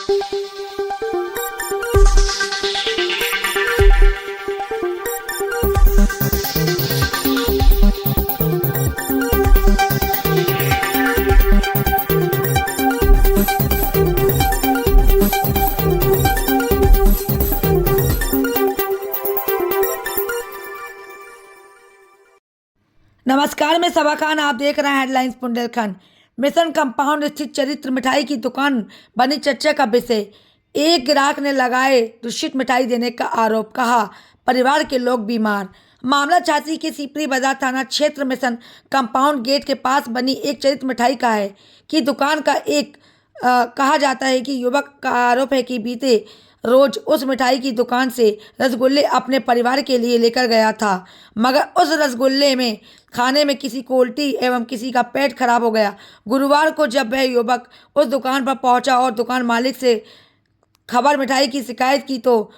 नमस्कार, मैं सबा खान। आप देख रहे हैं हेडलाइंस बुंदेलखंड। मिशन कंपाउंड स्थित चरित्र मिठाई की दुकान बनी चर्चा का विषय। एक ग्राहक ने लगाए दूषित मिठाई देने का आरोप, कहा परिवार के लोग बीमार। मामला झांसी के सीपरी बाजार थाना क्षेत्र मिशन कंपाउंड गेट के पास बनी एक चरित्र मिठाई का है कि दुकान का कहा जाता है कि युवक का आरोप है कि बीते रोज उस मिठाई की दुकान से रसगुल्ले अपने परिवार के लिए लेकर गया था, मगर उस रसगुल्ले में खाने में किसी को उल्टी एवं किसी का पेट खराब हो गया। गुरुवार को जब वह युवक उस दुकान पर पहुंचा और दुकान मालिक से खबर मिठाई की शिकायत की तो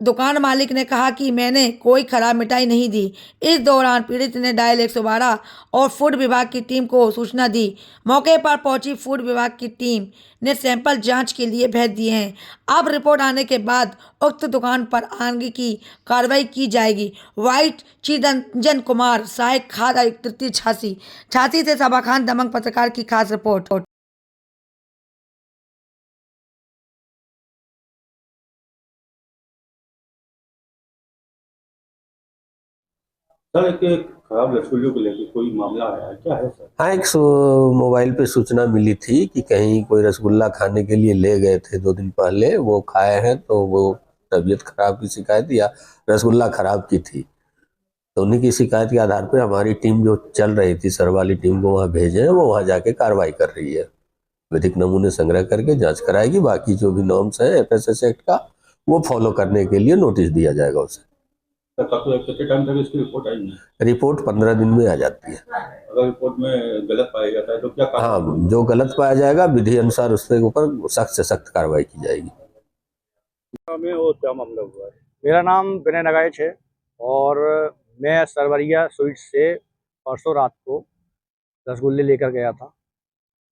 दुकान मालिक ने कहा कि मैंने कोई खराब मिठाई नहीं दी। इस दौरान पीड़ित ने डायल 112 और फूड विभाग की टीम को सूचना दी। मौके पर पहुंची फूड विभाग की टीम ने सैंपल जांच के लिए भेज दिए हैं। अब रिपोर्ट आने के बाद उक्त दुकान पर आगे की कार्रवाई की जाएगी। वाइट चिरंजन कुमार, सहायक खाद्य आयुक्त तृतीय झांसी। झांसी से सबा खान, दबंग पत्रकार की खास रिपोर्ट। सर, एक खराब रसगुल्ले को लेकर कोई मामला आया है, क्या है सर? हाँ, एक मोबाइल पे सूचना मिली थी कि कहीं कोई रसगुल्ला खाने के लिए ले गए थे 2 दिन पहले, वो खाए हैं तो वो तबीयत खराब की शिकायत या रसगुल्ला खराब की थी। तो उन्हीं की शिकायत के आधार पर हमारी टीम जो चल रही थी, सर वाली टीम को वहाँ भेजे हैं, वो वहाँ जाके कार्रवाई कर रही है। विधिक नमूने संग्रह करके जाँच कराएगी। बाकी जो भी नॉर्म्स है FSS एक्ट का, वो फॉलो करने के लिए नोटिस दिया जाएगा उसे। सर, कितने टाइम तक इसकी रिपोर्ट आएगी? रिपोर्ट 15 दिन में आ जाती है। अगर रिपोर्ट में गलत पाया जाता है तो क्या हाँ, जो गलत पाया जाएगा विधि अनुसार उसके ऊपर सख्त से सख्त कार्रवाई की जाएगी। और क्या मामला हुआ है? मेरा नाम विनय नगाइच है और मैं सरवरिया स्वीट्स से परसों रात को रसगुल्ले लेकर गया था,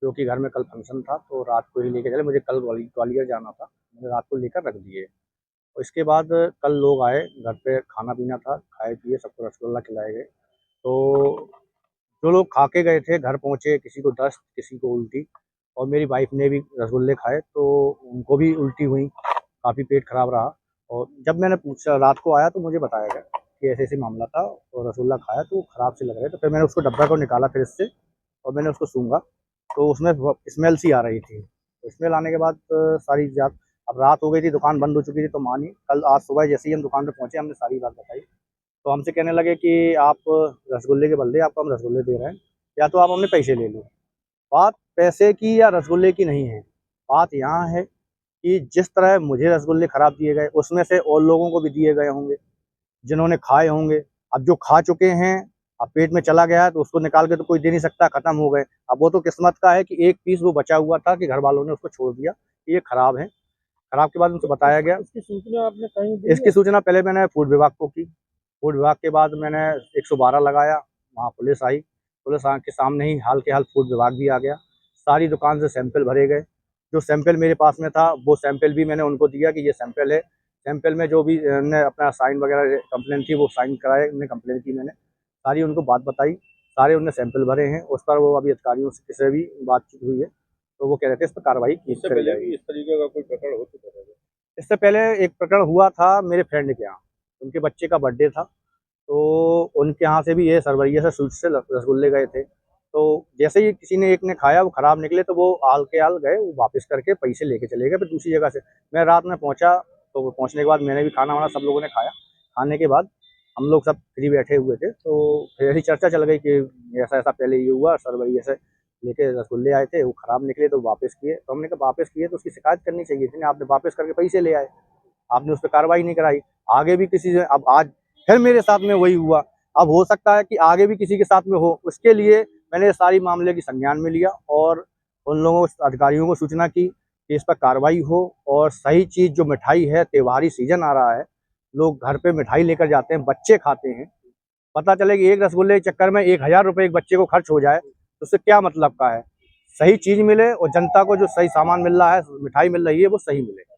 जो कि घर में कल फंक्शन था तो रात को ही लेकर चले। मुझे कल ग्वालियर जाना था, मैंने रात को लेकर रख दिए। और इसके बाद कल लोग आए, घर पे खाना पीना था, खाए पिए, सबको रसगुल्ला खिलाए गए। तो जो लोग खा के गए थे, घर पहुँचे, किसी को दस्त, किसी को उल्टी, और मेरी वाइफ ने भी रसगुल्ले खाए तो उनको भी उल्टी हुई, काफ़ी पेट खराब रहा। और जब मैंने पूछा, रात को आया तो मुझे बताया गया कि ऐसे ऐसे मामला था और रसगुल्ला खाया तो ख़राब से लग रहे। तो फिर मैंने उसको डब्बा को निकाला फ्रिज से और मैंने उसको सूंघा तो उसमें स्मेल सी आ रही थी। तो स्मेल आने के बाद सारी जात, अब रात हो गई थी, दुकान बंद हो चुकी थी, तो मानी कल आज सुबह जैसे ही हम दुकान पर पहुँचे, हमने सारी बात बताई तो हमसे कहने लगे कि आप रसगुल्ले के बदले आपको हम रसगुल्ले दे रहे हैं, या तो आप हमने पैसे ले लो। बात पैसे की या रसगुल्ले की नहीं है, बात यहाँ है कि जिस तरह मुझे रसगुल्ले ख़राब दिए गए, उसमें से और लोगों को भी दिए गए होंगे जिन्होंने खाए होंगे। अब जो खा चुके हैं, अब पेट में चला गया है तो उसको निकाल के तो कोई दे नहीं सकता, ख़त्म हो गए। अब वो तो किस्मत का है कि एक पीस वो बचा हुआ था कि घर वालों ने उसको छोड़ दिया कि ये ख़राब है। ख़राब के बाद उनसे बताया गया। इसकी सूचना आपने कहीं दी? इसकी सूचना पहले मैंने फूड विभाग को की। फूड विभाग के बाद मैंने 112 लगाया, वहाँ पुलिस आई। पुलिस के सामने ही हाल के हाल फूड विभाग भी आ गया। सारी दुकान से सैंपल भरे गए। जो सैंपल मेरे पास में था वो सैंपल भी मैंने उनको दिया कि ये सैंपल है। सैंपल में जो भी ने अपना साइन वगैरह कंप्लेन थी वो साइन कराए, उन्हें कंप्लेन की मैंने, सारी उनको बात बताई, सारे उनने सैंपल भरे हैं। उस पर वो अभी अधिकारियों से किसी भी बातचीत हुई है तो वो कह रहे थे इस पर कार्रवाई की जाएगी। इस तरीके का कोई प्रकरण हो चुका है? इससे पहले एक प्रकरण हुआ था मेरे फ्रेंड के यहाँ, उनके बच्चे का बर्थडे था तो उनके यहाँ से भी ये सरवरिया से स्वीट्स से रसगुल्ले गए थे। तो जैसे ही किसी ने एक ने खाया, वो ख़राब निकले तो वो आल के आल गए, वो वापस करके पैसे लेके चले गए फिर दूसरी जगह से। मैं रात में पहुँचा तो पहुँचने के बाद मैंने भी खाना वाना सब लोगों ने खाया। खाने के बाद हम लोग सब फ्री बैठे हुए थे तो फिर ऐसी चर्चा चल गई कि ऐसा ऐसा पहले ये हुआ, सरवरिया से लेके रसगुल्ले आए थे, वो ख़राब निकले तो वापस किए। तो हमने कहा वापस किए तो उसकी शिकायत करनी चाहिए थी ना, आपने वापस करके पैसे ले आए, आपने उस पर कार्रवाई नहीं कराई। आगे भी किसी से, अब आज फिर मेरे साथ में वही हुआ, अब हो सकता है कि आगे भी किसी के साथ में हो। उसके लिए मैंने सारी मामले की संज्ञान में लिया और उन लोगों अधिकारियों को सूचना की कि इस पर कार्रवाई हो और सही चीज़ जो मिठाई है, त्योहारी सीजन आ रहा है, लोग घर पे मिठाई लेकर जाते हैं, बच्चे खाते हैं, पता चले कि एक रसगुल्ले के चक्कर में 1000 रुपये एक बच्चे को खर्च हो जाए तो उससे क्या मतलब का है। सही चीज़ मिले और जनता को जो सही सामान मिल रहा है, मिठाई मिल रही है, वो सही मिले।